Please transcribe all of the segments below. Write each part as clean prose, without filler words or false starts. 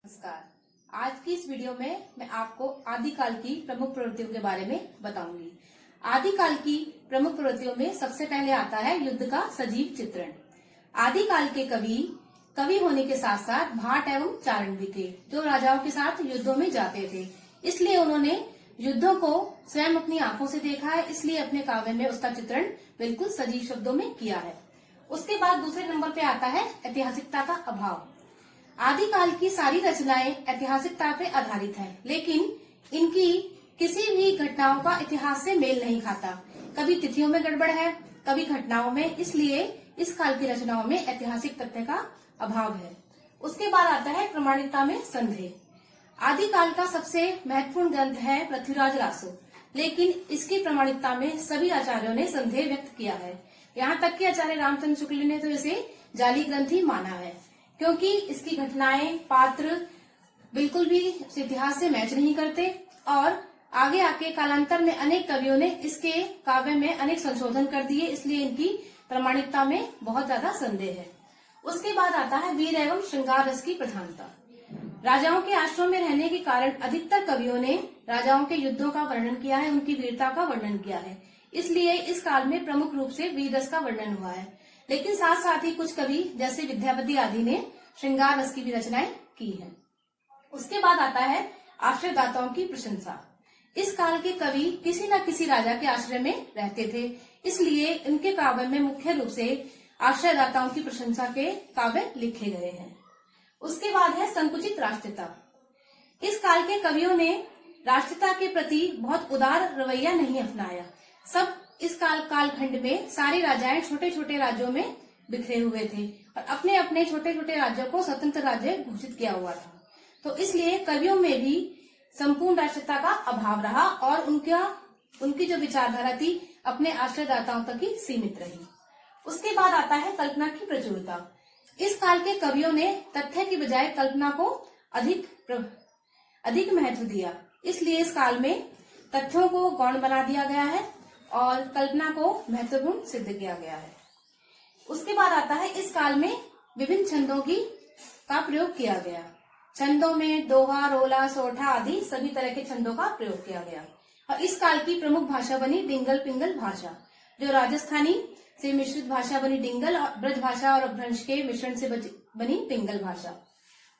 नमस्कार। आज की इस वीडियो में मैं आपको आदिकाल की प्रमुख प्रवृत्तियों के बारे में बताऊंगी। आदिकाल की प्रमुख प्रवृत्तियों में सबसे पहले आता है युद्ध का सजीव चित्रण। आदिकाल के कवि होने के साथ साथ भाट एवं चारण भी थे, जो राजाओं के साथ युद्धों में जाते थे। इसलिए उन्होंने युद्धों को स्वयं अपनी आंखों से देखा है, इसलिए अपने काव्य में उसका चित्रण बिल्कुल सजीव शब्दों में किया है। उसके बाद दूसरे नंबर पे आता है ऐतिहासिकता का अभाव। आदिकाल की सारी रचनाएं ऐतिहासिकता पे आधारित हैं, लेकिन इनकी किसी भी घटनाओं का इतिहास से मेल नहीं खाता। कभी तिथियों में गड़बड़ है, कभी घटनाओं में, इसलिए इस काल की रचनाओं में ऐतिहासिक तथ्य का अभाव है। उसके बाद आता है प्रामाणिकता में संदेह। आदिकाल का सबसे महत्वपूर्ण ग्रंथ है पृथ्वीराज रासो, लेकिन इसकी प्रामाणिकता में सभी आचार्यों ने संदेह व्यक्त किया है। यहाँ तक कि आचार्य रामचंद्र शुक्ल ने तो इसे जाली ग्रंथ ही माना है, क्योंकि इसकी घटनाएं, पात्र बिल्कुल भी इतिहास से मैच नहीं करते और आगे आके कालांतर में अनेक कवियों ने इसके काव्य में अनेक संशोधन कर दिए, इसलिए इनकी प्रामाणिकता में बहुत ज्यादा संदेह है। उसके बाद आता है वीर एवं श्रृंगार रस की प्रधानता। राजाओं के आश्रम में रहने के कारण अधिकतर कवियों ने राजाओं के युद्धों का वर्णन किया है, उनकी वीरता का वर्णन किया है, इसलिए इस काल में प्रमुख रूप से वीर रस का वर्णन हुआ है। लेकिन साथ साथ ही कुछ कवि जैसे विद्यापति आदि ने श्रृंगार रस की भी रचनाएं की हैं। उसके बाद आता है आश्रयदाताओं की प्रशंसा। इस काल के कवि किसी न किसी राजा के आश्रय में रहते थे, इसलिए इनके काव्य में मुख्य रूप से आश्रयदाताओं की प्रशंसा के काव्य लिखे गए हैं। उसके बाद है संकुचित राष्ट्रीयता। इस काल के कवियों ने राष्ट्रीयता के प्रति बहुत उदार रवैया नहीं अपनाया। सब इस कालखंड में सारे राजाएं छोटे छोटे राज्यों में बिखरे हुए थे और अपने अपने छोटे छोटे राज्यों को स्वतंत्र राज्य घोषित किया हुआ था। तो इसलिए कवियों में भी संपूर्ण राष्ट्रीयता का अभाव रहा और उनकी जो विचारधारा थी अपने आश्रयदाताओं तक ही सीमित रही। उसके बाद आता है कल्पना की प्रचुरता। इस काल के कवियों ने तथ्य की बजाय कल्पना को अधिक महत्व दिया, इसलिए इस काल में तथ्यों को गौण बना दिया गया है और कल्पना को महत्वपूर्ण सिद्ध किया गया है। उसके बाद आता है इस काल में विभिन्न छंदों का प्रयोग किया गया। छंदों में दोहा, रोला, सोठा आदि सभी तरह के छंदों का प्रयोग किया गया और इस काल की प्रमुख भाषा बनी डिंगल पिंगल भाषा, जो राजस्थानी से मिश्रित भाषा बनी डिंगल और ब्रज भाषा और अपभ्रंश के मिश्रण से बनी पिंगल भाषा।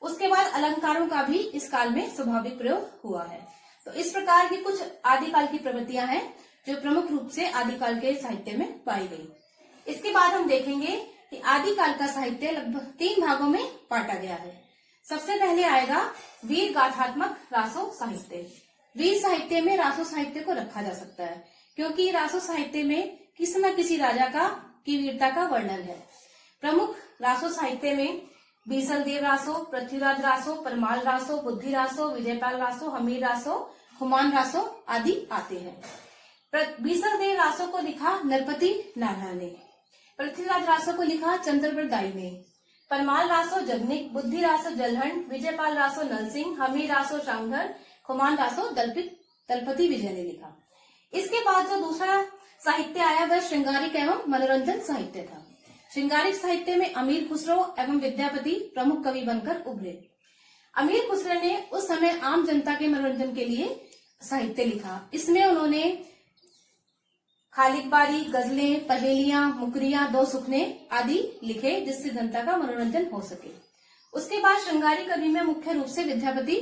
उसके बाद अलंकारों का भी इस काल में स्वाभाविक प्रयोग हुआ है। तो इस प्रकार की कुछ आदिकाल की प्रवृत्तियां हैं जो प्रमुख रूप से आदिकाल के साहित्य में पाई गई। इसके बाद हम देखेंगे कि आदिकाल का साहित्य लगभग 3 भागों में बांटा गया है। सबसे पहले आएगा वीर गाथात्मक रासो साहित्य। वीर साहित्य में रासो साहित्य को रखा जा सकता है, क्योंकि रासो साहित्य में किसी न किसी राजा की वीरता का वर्णन है। प्रमुख रासो साहित्य में बीसल देव रासो, पृथ्वीराज रासो, परमाल रासो, बुद्धि रासो, विजयपाल रासो, हमीर रासो, खुमान रासो आदि आते हैं। बीसल देव रासो को लिखा नरपति नारायण ने, पृथ्वीराज रासो को लिखा चंद्रवृत दाई ने, परमाल रासो जगनिक, बुद्धि रासो जलहंट, विजयपाल रासो नलसिंह, हमीर रासो शांघर, खुमान रासो दलपति विजय ने लिखा। इसके बाद जो दूसरा साहित्य आया वह श्रृंगारिक एवं मनोरंजन साहित्य था। श्रृंगारिक साहित्य में अमीर खुसरो एवं विद्यापति प्रमुख कवि बनकर उभरे। अमीर खुसरो ने उस समय आम जनता के मनोरंजन के लिए साहित्य लिखा। इसमें उन्होंने खालिकबारी, गजलें, पहेलियां, मुकरियां, दो सुखने आदि लिखे, जिससे जनता का मनोरंजन हो सके। उसके बाद श्रृंगारी कवि में मुख्य रूप से विद्यापति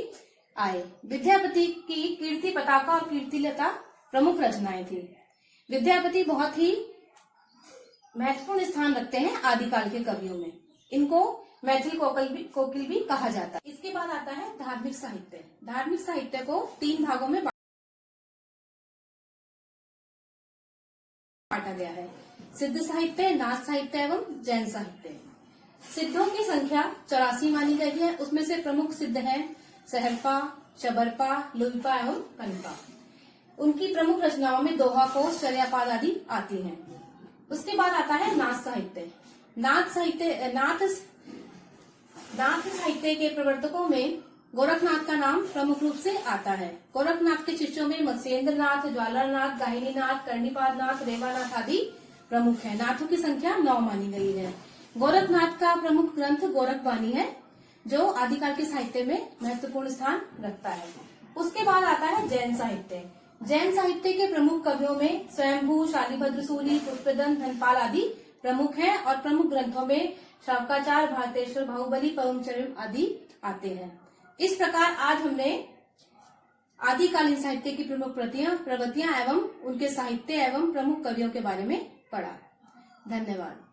आए। विद्यापति की कीर्ति पताका और कीर्तिलता प्रमुख रचनाएं थी। विद्यापति बहुत ही महत्वपूर्ण स्थान रखते हैं आदिकाल के कवियों में। इनको मैथिल कोकिल भी कहा जाता है। इसके बाद आता है धार्मिक साहित्य। धार्मिक साहित्य को 3 भागों में बांटा गया है: सिद्ध साहित्य, नाथ साहित्य एवं जैन साहित्य। सिद्धों की संख्या 84 मानी गई है। उसमें से प्रमुख सिद्ध हैं सहरपा, शबरपा, लुइपा एवं कनपा। उनकी प्रमुख रचनाओं में दोहा, कोश, चर्यापाद आदि आती हैं। उसके बाद आता है नाथ साहित्य। नाथ साहित्य के प्रवर्तकों में गोरखनाथ का नाम प्रमुख रूप से आता है। गोरखनाथ के शिष्यों में मत्स्येंद्र नाथ, ज्वालानाथ, गाहिनीनाथ, कर्णिपाद नाथ, रेवानाथ आदि प्रमुख हैं। नाथों की संख्या 9 मानी गई है। गोरखनाथ का प्रमुख ग्रंथ गोरखवाणी है। जो आदिकाल के साहित्य में महत्वपूर्ण स्थान रखता है। उसके बाद आता है जैन साहित्य। जैन साहित्य के प्रमुख कवियों में स्वयंभू, शालिभद्र सूरि, पुष्पदंत, धनपाल आदि प्रमुख हैं और प्रमुख ग्रंथों में शावकाचार, भारतेश्वर, बाहुबली, परमचरित आदि आते हैं। इस प्रकार आज हमने आदिकालीन साहित्य की प्रमुख प्रवृत्तियां एवं उनके साहित्य एवं प्रमुख कवियों के बारे में पढ़ा। धन्यवाद।